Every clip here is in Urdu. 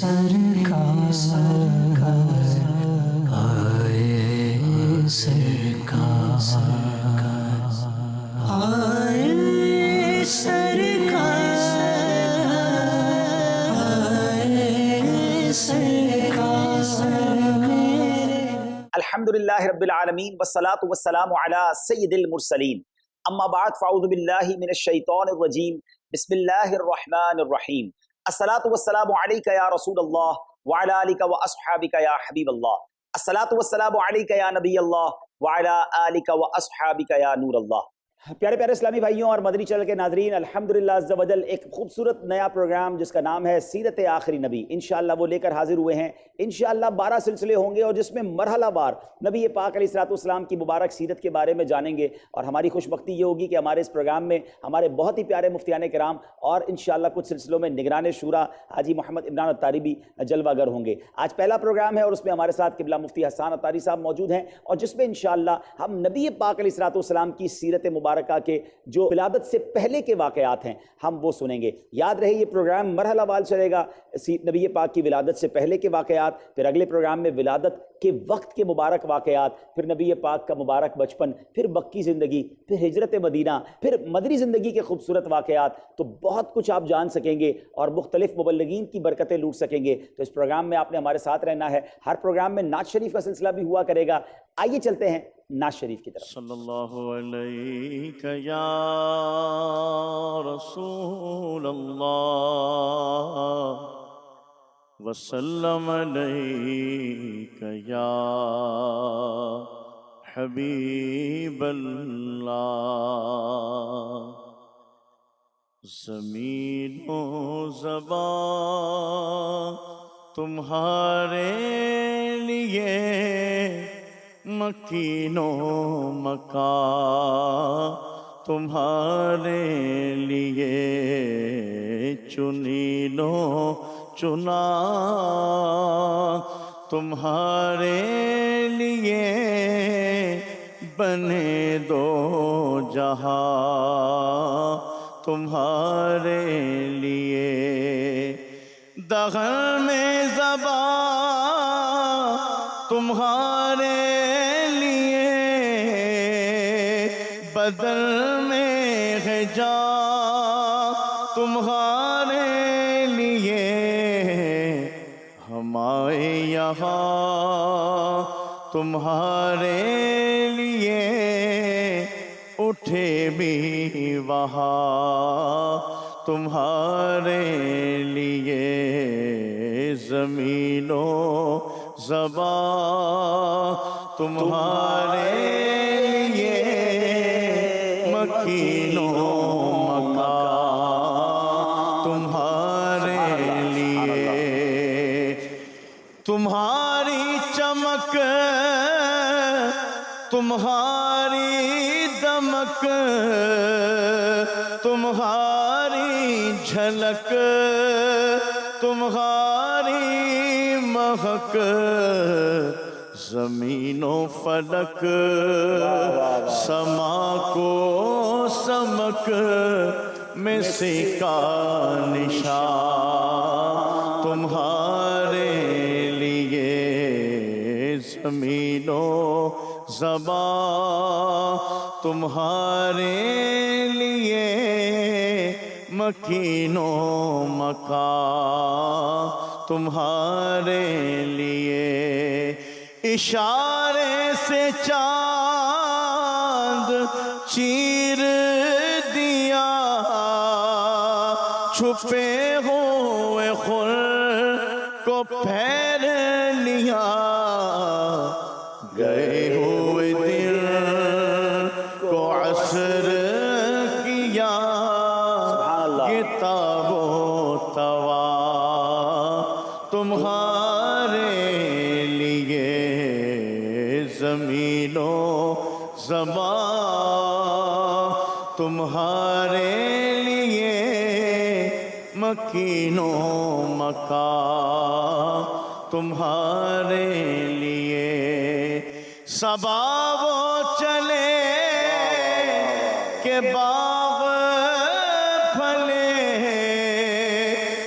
سرکار آئے سرکار آئے سرکار آئے سرکار الحمدللہ رب العالمین والصلاة والسلام علی سید المرسلین اما بعد فاعوذ باللہ من الشیطان الرجیم بسم اللہ الرحمن الرحیم الصلاة والسلام علیک یا رسول اللہ وعلی آلک واصحابک یا حبیب اللہ الصلاة والسلام علیک یا نبی اللہ وعلی آلک واصحابک یا نور اللہ۔ پیارے پیارے اسلامی بھائیوں اور مدنی چینل کے ناظرین، الحمدللہ عز و جل ایک خوبصورت نیا پروگرام جس کا نام ہے سیرت آخری نبی، انشاءاللہ وہ لے کر حاضر ہوئے ہیں۔ انشاءاللہ 12 سلسلے ہوں گے اور جس میں مرحلہ وار نبی پاک علیہ الصلوۃ والسلام کی مبارک سیرت کے بارے میں جانیں گے، اور ہماری خوش بختی یہ ہوگی کہ ہمارے اس پروگرام میں ہمارے بہت ہی پیارے مفتیان کرام اور انشاءاللہ کچھ سلسلوں میں نگران شورا حاجی محمد عمران الطاربی جلوہ گر ہوں گے۔ آج پہلا پروگرام ہے اور اس میں ہمارے ساتھ قبلہ مفتی حسان عطاری صاحب موجود ہیں، اور جس میں انشاءاللہ ہم نبی پاک علیہ الصلوۃ والسلام کی سیرت مبارکہ کے جو ولادت سے پہلے کے واقعات ہیں ہم وہ سنیں گے۔ یاد رہے یہ پروگرام مرحلہ وار چلے گا، نبی پاک کی ولادت سے پہلے کے واقعات، پھر اگلے پروگرام میں ولادت کے وقت کے مبارک واقعات، پھر نبی پاک کا مبارک بچپن، پھر مکی زندگی، پھر ہجرت مدینہ، پھر مدنی زندگی کے خوبصورت واقعات۔ تو بہت کچھ آپ جان سکیں گے اور مختلف مبلغین کی برکتیں لوٹ سکیں گے۔ تو اس پروگرام میں آپ نے ہمارے ساتھ رہنا ہے۔ ہر پروگرام میں نعت شریف کا سلسلہ بھی ہوا کرے گا۔ آئیے چلتے ہیں نعت شریف کی طرف۔ صلی اللہ علیہ یا رسول اللہ وسلم علیک یا حبیب اللہ۔ زمین و زبان تمہارے لیے، مکین و مکان تمہارے لیے، چنین و چنا تمہارے لیے، بنے دو جہاں تمہارے لیے، دغل میں زبان تمہارے لیے، بدل میں ہے جان تمہارے لیے، ہمارے یہاں تمہارے لیے، اٹھے بھی وہاں تمہارے لیے، زمین و زبان تمہارے لیے، مکین و مکان تمہارے لیے، تمہاری چمک تمہاری دمک تمہاری جھلک تمہاری مہک، زمین و فلک سما کو سمک میں سے کا نشان تمہارے لیے، زمین و زبان تمہارے لیے، مکین و مکان تمہارے لیے، اشارے سے چاند چیر دیا، چھپے ہوئے خور کو پھیر لیا، گئے ہوئے دل کو عصر کیا، یہ تاب و توا تمہارے لیے، زمین و زبان تمہارے لیے، مکین و مکان تمہارے لیے، صبا وہ چلے کہ باغ پھلے،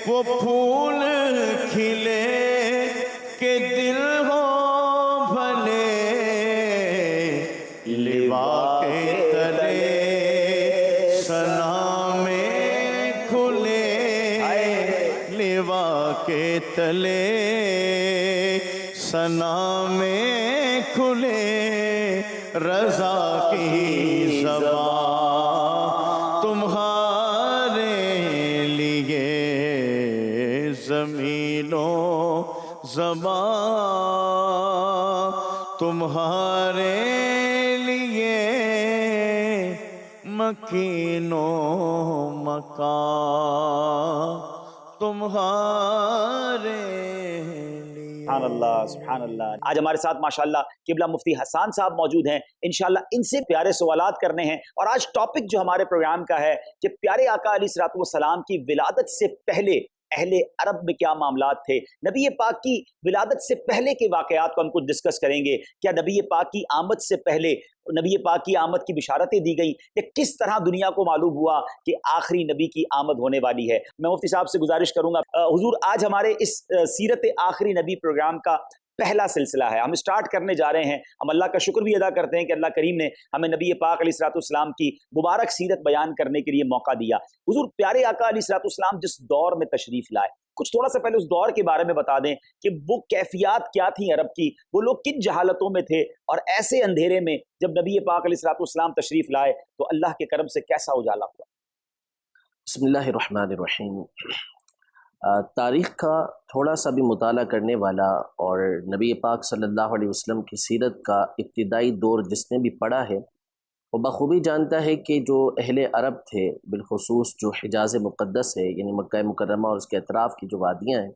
وہ پھول کھلے کہ دل ہو بھلے لوا کے تلے ثنا میں کھلے لوا کے تلے ثنا میں کھلے رضا کی زبان تمہارے لیے زمینوں زبان تمہارے لیے مکینوں مکان تمہارے سبحان اللہ سبحان اللہ۔ آج ہمارے ساتھ ماشاءاللہ قبلہ مفتی حسان صاحب موجود ہیں، انشاءاللہ ان سے پیارے سوالات کرنے ہیں۔ اور آج ٹاپک جو ہمارے پروگرام کا ہے کہ پیارے آقا علیہ الصلوۃ والسلام کی ولادت سے پہلے اہل عرب میں کیا معاملات تھے، نبی پاک کی ولادت سے پہلے کے واقعات کو ہم کچھ ڈسکس کریں گے۔ کیا نبی پاک کی آمد سے پہلے نبی پاک کی آمد کی بشارتیں دی گئیں کہ کس طرح دنیا کو معلوم ہوا کہ آخری نبی کی آمد ہونے والی ہے؟ میں مفتی صاحب سے گزارش کروں گا حضور، آج ہمارے اس سیرت آخری نبی پروگرام کا پہلا سلسلہ ہے، ہم اسٹارٹ کرنے جا رہے ہیں۔ ہم اللہ کا شکر بھی ادا کرتے ہیں کہ اللہ کریم نے ہمیں نبی پاک علیہ الصلوۃ والسلام کی مبارک سیرت بیان کرنے کے لیے موقع دیا۔ حضور، پیارے آقا علیہ الصلوۃ والسلام جس دور میں تشریف لائے، کچھ تھوڑا سا پہلے اس دور کے بارے میں بتا دیں کہ وہ کیفیات کیا تھیں عرب کی، وہ لوگ کن جہالتوں میں تھے، اور ایسے اندھیرے میں جب نبی پاک علیہ الصلوۃ والسلام تشریف لائے تو اللہ کے کرم سے کیسا اجالا ہوا؟ بسم اللہ الرحمن الرحیم۔ تاریخ کا تھوڑا سا بھی مطالعہ کرنے والا اور نبی پاک صلی اللہ علیہ وسلم کی سیرت کا ابتدائی دور جس نے بھی پڑھا ہے وہ بخوبی جانتا ہے کہ جو اہل عرب تھے، بالخصوص جو حجاز مقدس ہے یعنی مکہ مکرمہ اور اس کے اطراف کی جو وادیاں ہیں،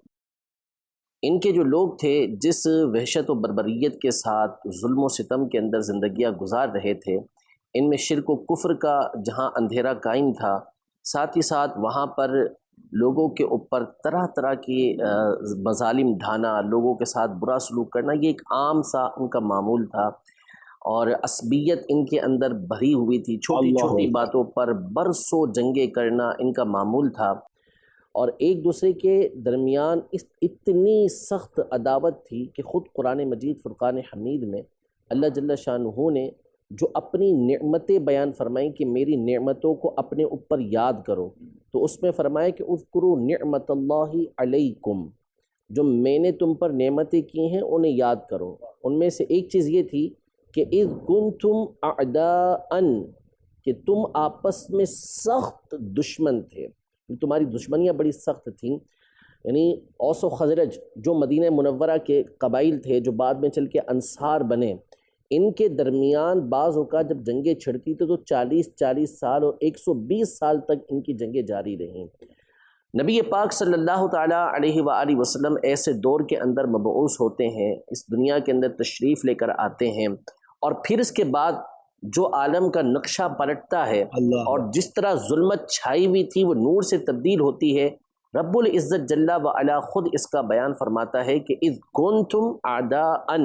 ان کے جو لوگ تھے جس وحشت و بربریت کے ساتھ ظلم و ستم کے اندر زندگیاں گزار رہے تھے، ان میں شرک و کفر کا جہاں اندھیرا قائم تھا، ساتھ ہی ساتھ وہاں پر لوگوں کے اوپر طرح طرح کی مظالم ڈھانا، لوگوں کے ساتھ برا سلوک کرنا، یہ ایک عام سا ان کا معمول تھا، اور عصبیت ان کے اندر بھری ہوئی تھی، چھوٹی چھوٹی باتوں پر برسوں جنگیں کرنا ان کا معمول تھا، اور ایک دوسرے کے درمیان اتنی سخت عداوت تھی کہ خود قرآن مجید فرقان حمید میں اللہ جل شانہ نے جو اپنی نعمتیں بیان فرمائیں کہ میری نعمتوں کو اپنے اوپر یاد کرو، تو اس میں فرمایا کہ اذکروا نعمت اللہ علیکم، جو میں نے تم پر نعمتیں کی ہیں انہیں یاد کرو۔ ان میں سے ایک چیز یہ تھی کہ اذ کنتم اعداء، کہ تم آپس میں سخت دشمن تھے، تمہاری دشمنیاں بڑی سخت تھیں، یعنی اوس و خزرج جو مدینہ منورہ کے قبائل تھے جو بعد میں چل کے انصار بنے، ان کے درمیان بعض اوقات جب جنگیں چھڑتی تھیں تو 40 سال اور 120 سال تک ان کی جنگیں جاری رہیں۔ نبی پاک صلی اللہ تعالیٰ علیہ وآلہ وسلم ایسے دور کے اندر مبعوث ہوتے ہیں، اس دنیا کے اندر تشریف لے کر آتے ہیں، اور پھر اس کے بعد جو عالم کا نقشہ پلٹتا ہے اور جس طرح ظلمت چھائی ہوئی تھی وہ نور سے تبدیل ہوتی ہے، رب العزت جل وعلا خود اس کا بیان فرماتا ہے کہ اذ کنتم اعداء،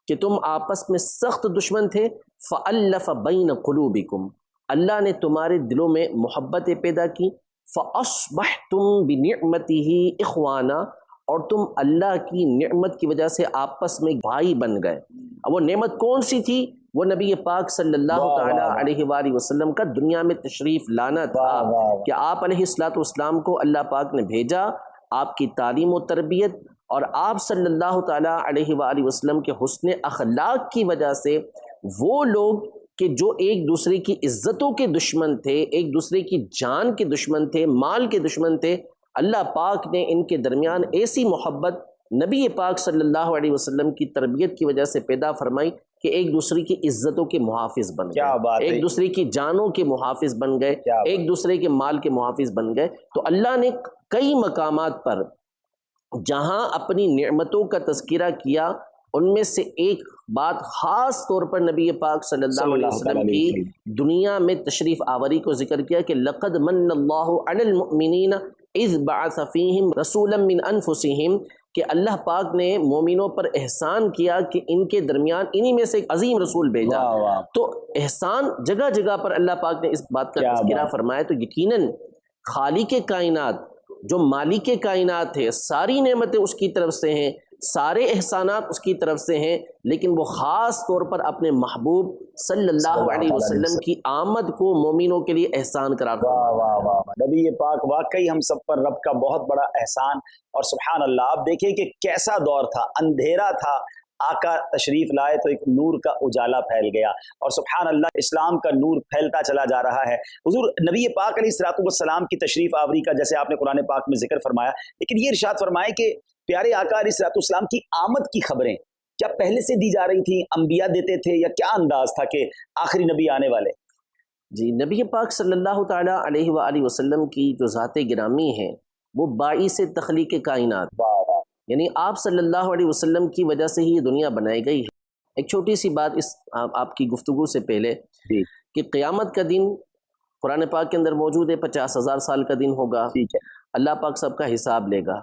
کہ تم آپس میں سخت دشمن تھے، فألف بین قلوبکم، اللہ نے تمہارے دلوں میں محبتیں پیدا کی، فأصبحتم بنعمتہ اخوانا، اور تم اللہ کی نعمت کی وجہ سے آپس میں بھائی بن گئے۔ اب وہ نعمت کون سی تھی؟ وہ نبی پاک صلی اللہ تعالیٰ علیہ وآلہ وسلم کا دنیا میں تشریف لانا تھا، کہ آپ علیہ الصلوۃ والسلام کو اللہ پاک نے بھیجا، آپ کی تعلیم و تربیت اور آپ صلی اللہ تعالیٰ علیہ وآلہ وسلم کے حسن اخلاق کی وجہ سے وہ لوگ کہ جو ایک دوسرے کی عزتوں کے دشمن تھے، ایک دوسرے کی جان کے دشمن تھے، مال کے دشمن تھے، اللہ پاک نے ان کے درمیان ایسی محبت نبی پاک صلی اللہ علیہ وسلم کی تربیت کی وجہ سے پیدا فرمائی کہ ایک دوسرے کی عزتوں کے محافظ بن گئے، ایک دوسرے کی جانوں کے محافظ بن گئے، ایک دوسرے کے مال کے محافظ بن گئے۔ تو اللہ نے کئی مقامات پر جہاں اپنی نعمتوں کا تذکرہ کیا، ان میں سے ایک بات خاص طور پر نبی پاک صلی اللہ علیہ وسلم کی دنیا میں تشریف آوری کو ذکر کیا کہ لقد من اللہ علی المؤمنین اذ بعث فیہم رسولا من انفسہم، کہ اللہ پاک نے مومنوں پر احسان کیا کہ ان کے درمیان انہی میں سے ایک عظیم رسول بھیجا۔ تو احسان جگہ جگہ پر اللہ پاک نے اس بات کا تذکرہ فرمایا، تو یقیناً خالق کائنات جو مالک کائنات ہے، ساری نعمتیں اس کی طرف سے ہیں، سارے احسانات اس کی طرف سے ہیں، لیکن وہ خاص طور پر اپنے محبوب صلی اللہ علیہ وسلم کی آمد کو مومنوں کے لیے احسان قرار دیتا ہے۔ واہ واہ واہ، نبی پاک واقعی ہم سب پر رب کا بہت بڑا احسان، اور سبحان اللہ آپ دیکھیں کہ کیسا دور تھا، اندھیرا تھا، آقا تشریف لائے تو ایک نور کا اجالا پھیل گیا، اور سبحان اللہ اسلام کا نور پھیلتا چلا جا رہا ہے۔ حضور نبی پاک علیہ الصلوۃ والسلام کی تشریف آوری کا جیسے آپ نے قرآن پاک میں ذکر فرمایا، لیکن یہ ارشاد فرمائے کہ پیارے آقا علیہ الصلوۃ والسلام کی آمد کی خبریں کیا پہلے سے دی جا رہی تھی، انبیاء دیتے تھے، یا کیا انداز تھا کہ آخری نبی آنے والے؟ جی، نبی پاک صلی اللہ تعالیٰ علیہ وآلہ وسلم کی جو ذات گرامی ہے وہ باعث تخلیق کائنات، یعنی آپ صلی اللہ علیہ وسلم کی وجہ سے ہی یہ دنیا بنائی گئی ہے۔ ایک چھوٹی سی بات اس آپ کی گفتگو سے پہلے کہ قیامت کا دن قرآن پاک کے اندر موجود ہے، 50,000 سال کا دن ہوگا، اللہ پاک سب کا حساب لے گا۔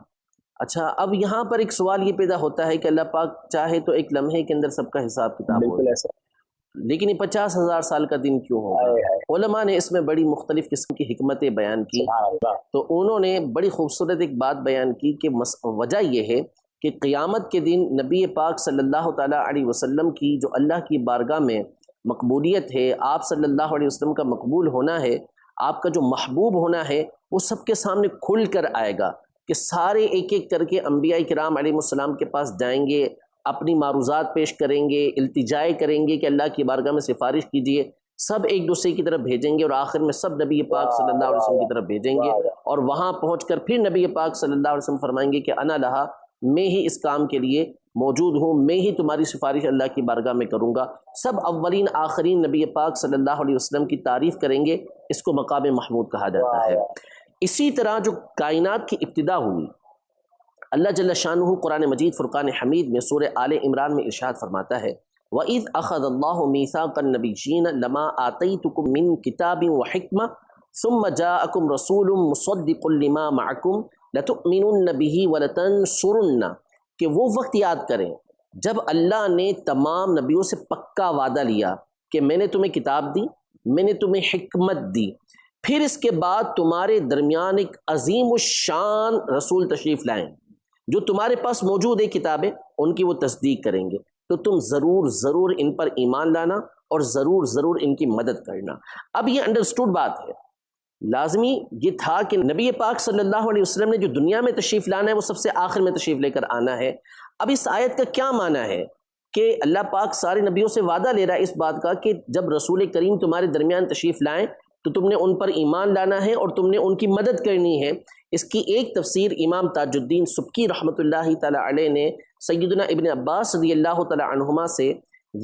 اچھا، اب یہاں پر ایک سوال یہ پیدا ہوتا ہے کہ اللہ پاک چاہے تو ایک لمحے کے اندر سب کا حساب کتاب ہوگا، لیکن یہ 50,000 سال کا دن کیوں ہوگا؟ علماء نے اس میں بڑی مختلف قسم کی حکمتیں بیان کی، تو انہوں نے بڑی خوبصورت ایک بات بیان کی کہ وجہ یہ ہے کہ قیامت کے دن نبی پاک صلی اللہ تعالیٰ علیہ وسلم کی جو اللہ کی بارگاہ میں مقبولیت ہے، آپ صلی اللہ علیہ وسلم کا مقبول ہونا ہے، آپ کا جو محبوب ہونا ہے، وہ سب کے سامنے کھل کر آئے گا کہ سارے ایک ایک کر کے انبیاء کرام علیہ السلام کے پاس جائیں گے، اپنی معروضات پیش کریں گے، التجائے کریں گے کہ اللہ کی بارگاہ میں سفارش کیجئے، سب ایک دوسرے کی طرف بھیجیں گے، اور آخر میں سب نبی پاک صلی اللہ علیہ وسلم کی طرف بھیجیں گے، اور وہاں پہنچ کر پھر نبی پاک صلی اللہ علیہ وسلم فرمائیں گے کہ انا لہا، میں ہی اس کام کے لیے موجود ہوں، میں ہی تمہاری سفارش اللہ کی بارگاہ میں کروں گا۔ سب اولین آخرین نبی پاک صلی اللہ علیہ وسلم کی تعریف کریں گے، اس کو مقام محمود کہا جاتا ہے۔ اسی طرح جو کائنات کی ابتدا ہوئی، اللہ جل شانہ قرآن مجید فرقان حمید میں سورہ آل عمران میں ارشاد فرماتا ہے وَإِذْ أَخَذَ اللَّهُ مِيثَاقَ النَّبِيِّينَ لَمَا آتَيْتُكُم مِّن كِتَابٍ وَحِكْمَةٍ ثُمَّ جَاءَكُمْ رَسُولٌ مُصَدِّقٌ لِّمَا مَعَكُمْ لَتُؤْمِنُنَّ بِهِ وَلَتَنصُرُنَّ، کہ وہ وقت یاد کریں جب اللہ نے تمام نبیوں سے پکا وعدہ لیا کہ میں نے تمہیں کتاب دی، میں نے تمہیں حکمت دی، پھر اس کے بعد تمہارے درمیان ایک عظیم الشان رسول تشریف لائیں جو تمہارے پاس موجود ہے کتابیں، ان کی وہ تصدیق کریں گے، تو تم ضرور ضرور ان پر ایمان لانا اور ضرور ضرور ان کی مدد کرنا۔ اب یہ انڈرسٹوڈ بات ہے، لازمی یہ تھا کہ نبی پاک صلی اللہ علیہ وسلم نے جو دنیا میں تشریف لانا ہے وہ سب سے آخر میں تشریف لے کر آنا ہے۔ اب اس آیت کا کیا معنی ہے کہ اللہ پاک سارے نبیوں سے وعدہ لے رہا ہے اس بات کا کہ جب رسول کریم تمہارے درمیان تشریف لائیں تو تم نے ان پر ایمان لانا ہے اور تم نے ان کی مدد کرنی ہے۔ اس کی ایک تفسیر امام تاج الدین سبکی رحمۃ اللہ تعالیٰ علیہ نے سیدنا ابن عباس رضی اللہ تعالیٰ عنہما سے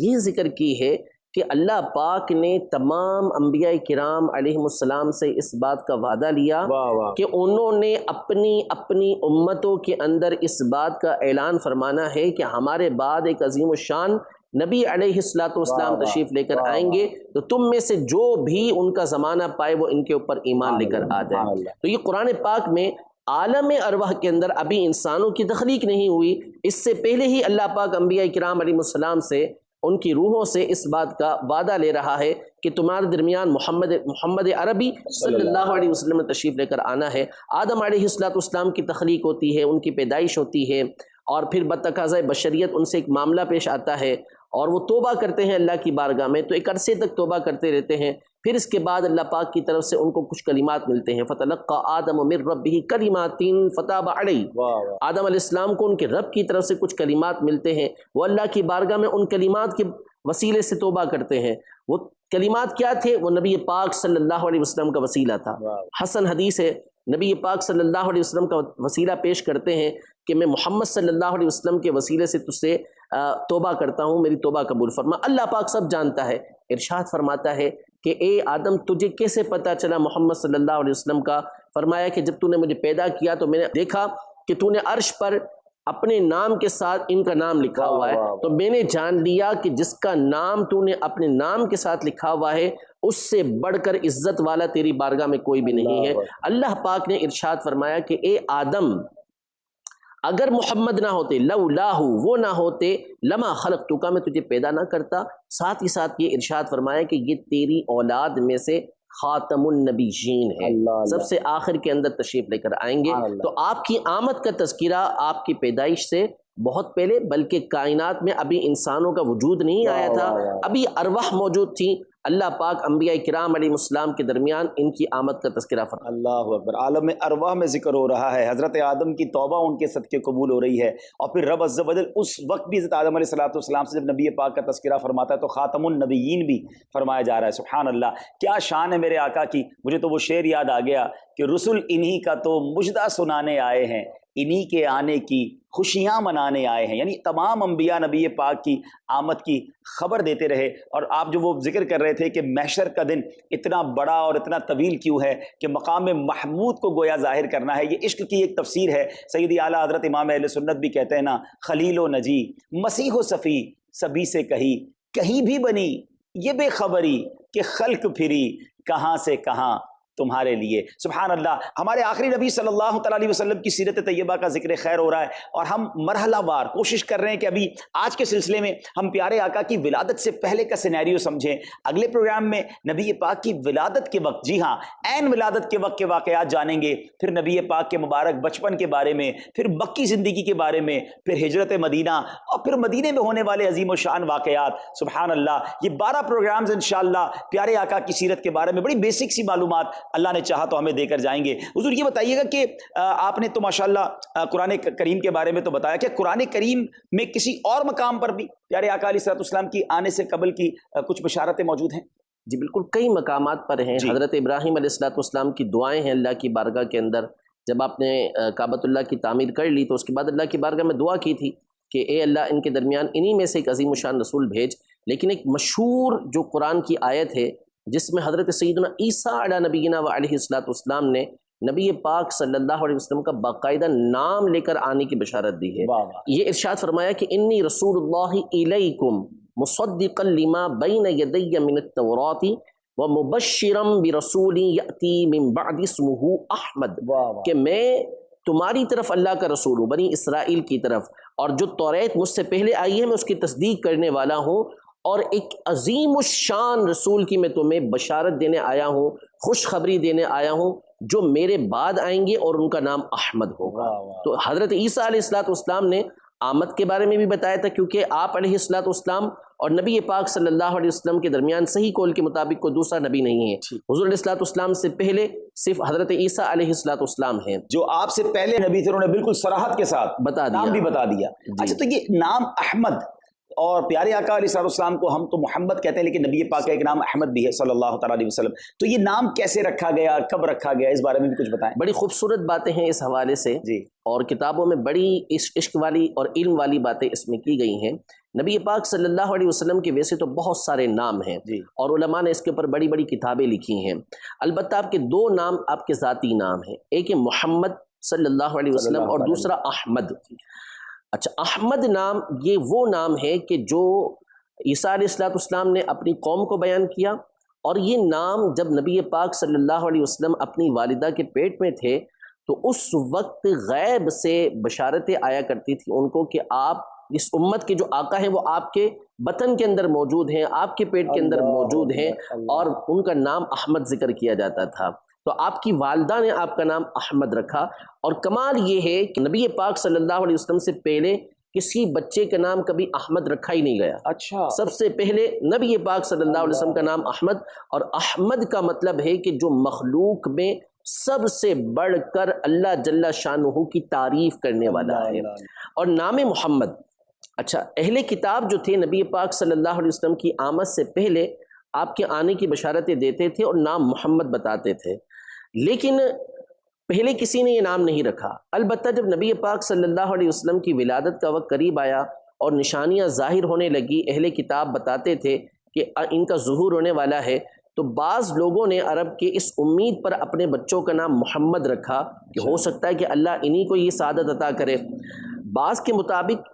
یہ ذکر کی ہے کہ اللہ پاک نے تمام انبیاء کرام علیہ السلام سے اس بات کا وعدہ لیا کہ انہوں نے اپنی اپنی امتوں کے اندر اس بات کا اعلان فرمانا ہے کہ ہمارے بعد ایک عظیم الشان نبی علیہ السلام تشریف لے کر آئیں گے، تو تم میں سے جو بھی ان کا زمانہ پائے وہ ان کے اوپر ایمان لے کر آ جائے۔ تو یہ قرآن پاک میں عالم ارواح کے اندر ابھی انسانوں کی تخلیق نہیں ہوئی، اس سے پہلے ہی اللہ پاک انبیاء کرام علیہ السلام سے ان کی روحوں سے اس بات کا وعدہ لے رہا ہے کہ تمہارے درمیان محمد عربی صلی اللہ علیہ وسلم تشریف لے کر آنا ہے۔ آدم علیہ السلام کی تخلیق ہوتی ہے، ان کی پیدائش ہوتی ہے، اور پھر بتقاضۂ بشریت ان سے ایک معاملہ پیش آتا ہے اور وہ توبہ کرتے ہیں اللہ کی بارگاہ میں، تو ایک عرصے تک توبہ کرتے رہتے ہیں، پھر اس کے بعد اللہ پاک کی طرف سے ان کو کچھ کلمات ملتے ہیں۔ فَتَلَقَّى آدَمُ مِن رَّبِّهِ كَلِمَاتٍ فَتَابَ عَلَيْهِ، آدم علیہ السلام کو ان کے رب کی طرف سے کچھ کلمات ملتے ہیں، وہ اللہ کی بارگاہ میں ان کلمات کے وسیلے سے توبہ کرتے ہیں۔ وہ کلمات کیا تھے؟ وہ نبی پاک صلی اللہ علیہ وسلم کا وسیلہ تھا۔ حسن حدیث ہے، نبی پاک صلی اللہ علیہ وسلم کا وسیلہ پیش کرتے ہیں کہ میں محمد صلی اللہ علیہ وسلم کے وسیلے سے تجھ سے توبہ کرتا ہوں، میری توبہ قبول فرما۔ اللہ پاک سب جانتا ہے، ارشاد فرماتا ہے کہ اے آدم تجھے کیسے پتہ چلا محمد صلی اللہ علیہ وسلم کا؟ فرمایا کہ جب تو نے مجھے پیدا کیا تو میں نے دیکھا کہ تو نے عرش پر اپنے نام کے ساتھ ان کا نام لکھا ہوا ہے، تو میں نے جان لیا کہ جس کا نام تو نے اپنے نام کے ساتھ لکھا ہوا ہے اس سے بڑھ کر عزت والا تیری بارگاہ میں کوئی بھی نہیں ہے۔ اللہ پاک نے ارشاد فرمایا کہ اے آدم اگر محمد نہ ہوتے، لولاہ وہ نہ ہوتے، لما خلقتک میں تجھے پیدا نہ کرتا۔ ساتھ ہی ساتھ یہ ارشاد فرمایا کہ یہ تیری اولاد میں سے خاتم النبیین ہے، سب سے آخر کے اندر تشریف لے کر آئیں گے۔ تو آپ کی آمد کا تذکرہ آپ کی پیدائش سے بہت پہلے، بلکہ کائنات میں ابھی انسانوں کا وجود نہیں آیا تھا، ابھی ارواح موجود تھیں، اللہ پاک انبیاء کرام علیہ السلام کے درمیان ان کی آمد کا تذکرہ فرمایا۔ اللہ اکبر، عالم ارواح میں ذکر ہو رہا ہے، حضرت آدم کی توبہ ان کے صدقے قبول ہو رہی ہے، اور پھر رب عز و جل اس وقت بھی حضرت آدم علیہ السلام سے جب نبی پاک کا تذکرہ فرماتا ہے تو خاتم النبیین بھی فرمایا جا رہا ہے۔ سبحان اللہ، کیا شان ہے میرے آقا کی۔ مجھے تو وہ شعر یاد آ گیا کہ رسول انہی کا تو مجدہ سنانے آئے ہیں، انہی کے آنے کی خوشیاں منانے آئے ہیں، یعنی تمام انبیاء نبی پاک کی آمد کی خبر دیتے رہے۔ اور آپ جو وہ ذکر کر رہے تھے کہ محشر کا دن اتنا بڑا اور اتنا طویل کیوں ہے کہ مقام محمود کو گویا ظاہر کرنا ہے، یہ عشق کی ایک تفسیر ہے۔ سیدی اعلیٰ حضرت امام اہل سنت بھی کہتے ہیں نا، خلیل و نجی مسیح و صفی سبھی سے کہیں بھی بنی یہ بے خبری کہ خلق پھری کہاں سے کہاں تمہارے لیے۔ سبحان اللہ، ہمارے آخری نبی صلی اللہ تعالیٰ علیہ وسلم کی سیرت طیبہ کا ذکر خیر ہو رہا ہے، اور ہم مرحلہ وار کوشش کر رہے ہیں کہ ابھی آج کے سلسلے میں ہم پیارے آقا کی ولادت سے پہلے کا سینیریو سمجھیں۔ اگلے پروگرام میں نبی پاک کی ولادت کے وقت، جی ہاں عین ولادت کے وقت کے واقعات جانیں گے، پھر نبی پاک کے مبارک بچپن کے بارے میں، پھر مکی زندگی کے بارے میں، پھر ہجرت مدینہ، اور پھر مدینے میں ہونے والے عظیم و شان واقعات۔ سبحان اللہ، یہ 12 پروگرامز انشاءاللہ پیارے آقا کی سیرت کے بارے میں بڑی بیسک سی معلومات اللہ نے چاہا تو ہمیں دے کر جائیں گے۔ حضور یہ بتائیے گا کہ آپ نے تو ماشاءاللہ قرآن کریم کے بارے میں تو بتایا، کہ قرآن کریم میں کسی اور مقام پر بھی پیارے آقا علیہ السلام کی آنے سے قبل کی کچھ بشارتیں موجود ہیں؟ جی بالکل، کئی مقامات پر ہیں۔ حضرت ابراہیم علیہ السلام کی دعائیں ہیں اللہ کی بارگاہ کے اندر۔ جب آپ نے کعبۃ اللہ کی تعمیر کر لی تو اس کے بعد اللہ کی بارگاہ میں دعا کی تھی کہ اے اللہ ان کے درمیان انہی میں سے ایک عظیم الشان رسول بھیج۔ لیکن ایک مشہور جو قرآن کی آیت ہے جس میں حضرت سیدنا عیسیٰ علیہ نبینا و علیہ السلام نے نبی پاک صلی اللہ علیہ وسلم کا باقاعدہ نام لے کر آنے کی بشارت دی ہے۔ یہ ارشاد فرمایا کہ انی رسول اللہ الیکم مصدقا لما بین یدی من التوراۃ ومبشرا برسول یأتی من بعد اسمہ احمد، کہ میں تمہاری طرف اللہ کا رسول ہوں، بنی اسرائیل کی طرف، اور جو توریت مجھ سے پہلے آئی ہے میں اس کی تصدیق کرنے والا ہوں، اور ایک عظیم الشان رسول کی میں تمہیں بشارت دینے آیا ہوں، خوشخبری دینے آیا ہوں، جو میرے بعد آئیں گے اور ان کا نام احمد ہوگا۔ تو حضرت عیسیٰ علیہ السلام نے آمد کے بارے میں بھی بتایا تھا، کیونکہ آپ علیہ السلام اور نبی پاک صلی اللہ علیہ وسلم کے درمیان صحیح قول کے مطابق کوئی دوسرا نبی نہیں ہے۔ حضور علیہ السلام سے پہلے صرف حضرت عیسیٰ علیہ السلام ہیں، جو آپ سے پہلے نبی تھے، انہوں نے بالکل صراحت کے ساتھ بتا دیا، نام بھی بتا دیا۔ اچھا، تو یہ نام احمد، اور پیارے آقا علیہ السلام کو ہم تو محمد کہتے ہیں، لیکن نبی پاک کا ایک نام احمد بھی ہے صلی اللہ تعالیٰ علیہ وسلم، تو یہ نام کیسے رکھا گیا، کب رکھا گیا، اس بارے میں بھی کچھ بتائیں۔ بڑی خوبصورت باتیں ہیں اس حوالے سے، جی، اور کتابوں میں بڑی عشق والی اور علم والی باتیں اس میں کی گئی ہیں۔ نبی پاک صلی اللہ علیہ وسلم کے ویسے تو بہت سارے نام ہیں، اور علماء نے اس کے اوپر بڑی بڑی کتابیں لکھی ہیں، البتہ آپ کے 2 نام آپ کے ذاتی نام ہیں، ایک ہے محمد صلی اللہ علیہ وسلم اور دوسرا احمد۔ اچھا، احمد نام یہ وہ نام ہے کہ جو عیسیٰ علیہ السلام نے اپنی قوم کو بیان کیا، اور یہ نام جب نبی پاک صلی اللہ علیہ وسلم اپنی والدہ کے پیٹ میں تھے تو اس وقت غیب سے بشارتیں آیا کرتی تھی ان کو کہ آپ اس امت کے جو آقا ہیں وہ آپ کے بطن کے اندر موجود ہیں، آپ کے پیٹ کے اندر موجود ہیں، اور ان کا نام احمد ذکر کیا جاتا تھا۔ تو آپ کی والدہ نے آپ کا نام احمد رکھا، اور کمال یہ ہے کہ نبی پاک صلی اللہ علیہ وسلم سے پہلے کسی بچے کا نام کبھی احمد رکھا ہی نہیں گیا۔ اچھا، سب سے پہلے نبی پاک صلی اللہ علیہ وسلم کا نام احمد، اور احمد کا مطلب ہے کہ جو مخلوق میں سب سے بڑھ کر اللہ جل شانہ کی تعریف کرنے والا ہے، اور نام محمد۔ اچھا، اہل کتاب جو تھے نبی پاک صلی اللہ علیہ وسلم کی آمد سے پہلے آپ کے آنے کی بشارتیں دیتے تھے اور نام محمد بتاتے تھے، لیکن پہلے کسی نے یہ نام نہیں رکھا۔ البتہ جب نبی پاک صلی اللہ علیہ وسلم کی ولادت کا وقت قریب آیا اور نشانیاں ظاہر ہونے لگی، اہل کتاب بتاتے تھے کہ ان کا ظہور ہونے والا ہے، تو بعض لوگوں نے عرب کے اس امید پر اپنے بچوں کا نام محمد رکھا کہ ہو سکتا ہے کہ اللہ انہی کو یہ سعادت عطا کرے۔ بعض کے مطابق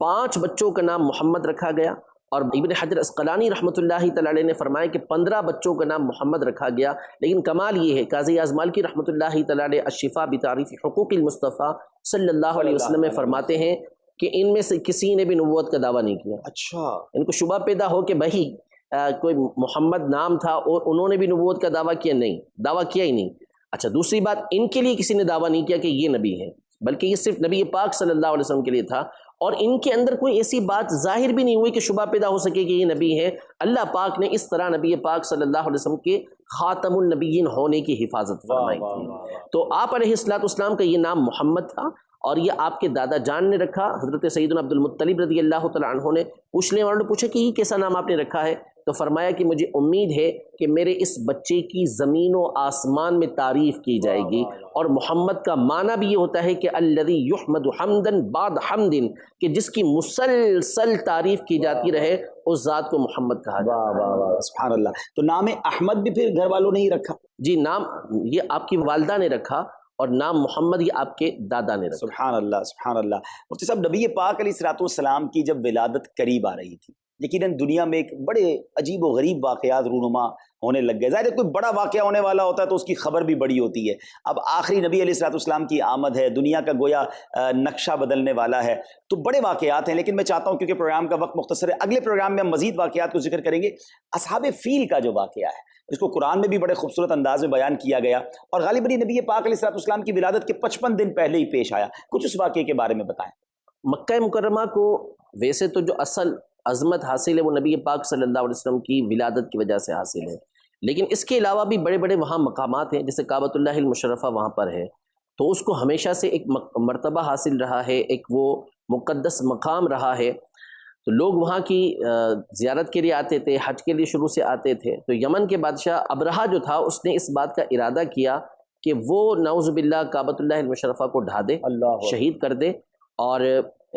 5 بچوں کا نام محمد رکھا گیا، اور ابن حجر اسقلانی رحمۃ اللہ تعالی علیہ نے فرمایا کہ 15 بچوں کا نام محمد رکھا گیا۔ لیکن کمال یہ ہے، قاضی اعظم مالکی رحمۃ اللہ تعالی علیہ الشفاء بتعریف حقوق المصطفیٰ صلی اللہ علیہ وسلم میں فرماتے ہیں کہ ان میں سے کسی نے بھی نبوت کا دعویٰ نہیں کیا۔ اچھا، ان کو شبہ پیدا ہو کہ بھائی کوئی محمد نام تھا اور انہوں نے بھی نبوت کا دعویٰ کیا؟ نہیں، دعویٰ کیا ہی نہیں۔ اچھا دوسری بات، ان کے لیے کسی نے دعویٰ نہیں کیا کہ یہ نبی ہے، بلکہ یہ صرف نبی پاک صلی اللہ علیہ وسلم کے لیے تھا، اور ان کے اندر کوئی ایسی بات ظاہر بھی نہیں ہوئی کہ شبہ پیدا ہو سکے کہ یہ نبی ہے۔ اللہ پاک نے اس طرح نبی پاک صلی اللہ علیہ وسلم کے خاتم النبیین ہونے کی حفاظت فرمائی تھی۔ تو آپ علیہ السلام کا یہ نام محمد تھا، اور یہ آپ کے دادا جان نے رکھا۔ حضرت سیدنا عبد المطلب رضی اللہ تعالیٰ عنہ نے پوچھنے والوں نے پوچھا کہ یہ کیسا نام آپ نے رکھا ہے؟ تو فرمایا کہ مجھے امید ہے کہ میرے اس بچے کی زمین و آسمان میں تعریف کی جائے گی، اور محمد کا معنی بھی یہ ہوتا ہے کہ الذی یحمد حمدا بعد حمد، کہ جس کی مسلسل تعریف کی جاتی رہے، اس ذات کو محمد کہا جاتا ہے۔ سبحان اللہ۔ تو نام احمد بھی پھر گھر والوں نے ہی رکھا؟ جی، نام یہ آپ کی والدہ نے رکھا، اور نام محمد یہ آپ کے دادا نے رکھا۔ سبحان اللہ سبحان اللہ۔ مفتی صاحب، نبی پاک علیہ الصلوۃ والسلام کی جب ولادت قریب آ رہی تھی، یقیناً دنیا میں ایک بڑے عجیب و غریب واقعات رونما ہونے لگ گئے۔ ظاہر ہے کوئی بڑا واقعہ ہونے والا ہوتا ہے تو اس کی خبر بھی بڑی ہوتی ہے۔ اب آخری نبی علیہ الصلوۃ والسلام کی آمد ہے، دنیا کا گویا نقشہ بدلنے والا ہے، تو بڑے واقعات ہیں۔ لیکن میں چاہتا ہوں کیونکہ پروگرام کا وقت مختصر ہے، اگلے پروگرام میں ہم مزید واقعات کو ذکر کریں گے۔ اصحاب فیل کا جو واقعہ ہے، اس کو قرآن میں بھی بڑے خوبصورت انداز میں بیان کیا گیا، اور غالباً نبی پاک علیہ الصلوۃ والسلام کی ولادت کے 55 دن پہلے ہی پیش آیا۔ کچھ اس واقعے کے بارے میں بتائیں۔ مکہ مکرمہ کو ویسے تو جو اصل عظمت حاصل ہے وہ نبی پاک صلی اللہ علیہ وسلم کی ولادت کی وجہ سے حاصل ہے، لیکن اس کے علاوہ بھی بڑے بڑے وہاں مقامات ہیں، جیسے کعبۃ اللہ المشرفہ وہاں پر ہے، تو اس کو ہمیشہ سے ایک مرتبہ حاصل رہا ہے، ایک وہ مقدس مقام رہا ہے، تو لوگ وہاں کی زیارت کے لیے آتے تھے، حج کے لیے شروع سے آتے تھے۔ تو یمن کے بادشاہ ابرہہ جو تھا، اس نے اس بات کا ارادہ کیا کہ وہ نعوذ باللہ کعبۃ اللہ المشرفہ کو ڈھا دے، شہید کر دے، اور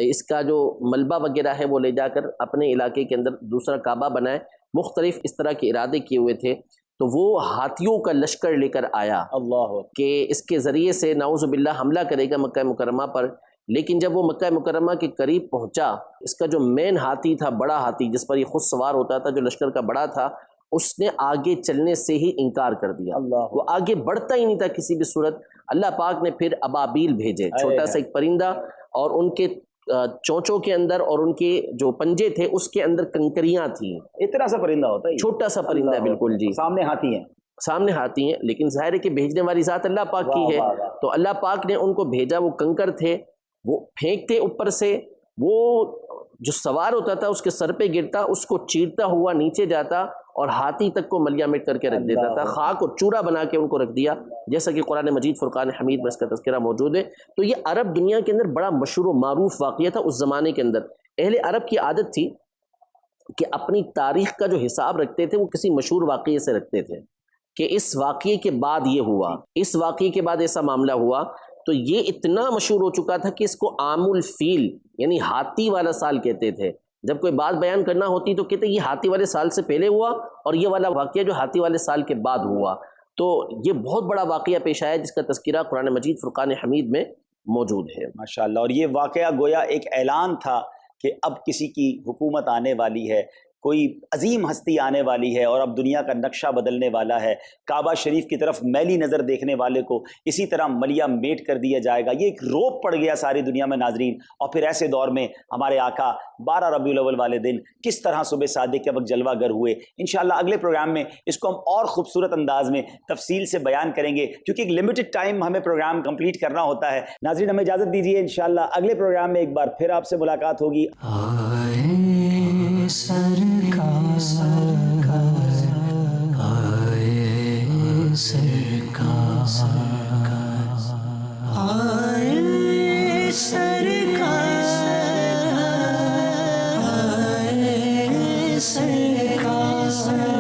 اس کا جو ملبہ وغیرہ ہے وہ لے جا کر اپنے علاقے کے اندر دوسرا کعبہ بنائے۔ مختلف اس طرح کے ارادے کیے ہوئے تھے، تو وہ ہاتھیوں کا لشکر لے کر آیا کہ اس کے ذریعے سے نعوذ باللہ حملہ کرے گا مکہ مکرمہ پر۔ لیکن جب وہ مکہ مکرمہ کے قریب پہنچا، اس کا جو مین ہاتھی تھا، بڑا ہاتھی جس پر یہ خود سوار ہوتا تھا، جو لشکر کا بڑا تھا، اس نے آگے چلنے سے ہی انکار کر دیا، وہ آگے بڑھتا ہی نہیں تھا کسی بھی صورت۔ اللہ پاک نے پھر ابابیل بھیجے، چھوٹا سا ایک پرندہ، اور ان کے چونچوں کے اندر اور ان کے جو پنجے تھے اس کے اندر کنکریاں تھیں۔ اتنا سا پرندہ ہوتا ہے، چھوٹا سا پرندہ ہے بالکل، جی سامنے ہاتھی ہیں، سامنے ہاتھی ہیں، لیکن ظاہر ہے کہ بھیجنے والی ذات اللہ پاک کی ہے۔ تو اللہ پاک نے ان کو بھیجا، وہ کنکر تھے، وہ پھینکتے اوپر سے، وہ جو سوار ہوتا تھا اس کے سر پہ گرتا، اس کو چیرتا ہوا نیچے جاتا اور ہاتھی تک کو ملیا مٹ کر کے رکھ دیتا تھا، خاک اور چورا بنا کے ان کو رکھ دیا، جیسا کہ قرآن مجید فرقان حمید میں اس کا تذکرہ موجود ہے۔ تو یہ عرب دنیا کے اندر بڑا مشہور و معروف واقعہ تھا اس زمانے کے اندر۔ اہل عرب کی عادت تھی کہ اپنی تاریخ کا جو حساب رکھتے تھے وہ کسی مشہور واقعے سے رکھتے تھے، کہ اس واقعے کے بعد یہ ہوا، اس واقعے کے بعد ایسا معاملہ ہوا۔ تو یہ اتنا مشہور ہو چکا تھا کہ اس کو عام الفیل یعنی ہاتھی والا سال کہتے تھے۔ جب کوئی بات بیان کرنا ہوتی تو کہتے یہ ہاتھی والے سال سے پہلے ہوا، اور یہ والا واقعہ جو ہاتھی والے سال کے بعد ہوا۔ تو یہ بہت بڑا واقعہ پیش آیا جس کا تذکرہ قرآن مجید فرقان حمید میں موجود ہے۔ ماشاءاللہ۔ اور یہ واقعہ گویا ایک اعلان تھا کہ اب کسی کی حکومت آنے والی ہے، کوئی عظیم ہستی آنے والی ہے، اور اب دنیا کا نقشہ بدلنے والا ہے۔ کعبہ شریف کی طرف میلی نظر دیکھنے والے کو اسی طرح ملیا میٹ کر دیا جائے گا۔ یہ ایک روب پڑ گیا ساری دنیا میں ناظرین۔ اور پھر ایسے دور میں ہمارے آقا 12 ربیع الاول والے دن کس طرح صبح صادق کے وقت جلوہ گر ہوئے، انشاءاللہ اگلے پروگرام میں اس کو ہم اور خوبصورت انداز میں تفصیل سے بیان کریں گے، کیونکہ ایک لمیٹڈ ٹائم ہمیں پروگرام کمپلیٹ کرنا ہوتا ہے۔ ناظرین ہمیں اجازت دیجیے، انشاءاللہ اگلے پروگرام میں ایک بار پھر آپ سے ملاقات ہوگی۔ آئے سرکار، آئے سرکار، آئے سرکار، آئے سرکار۔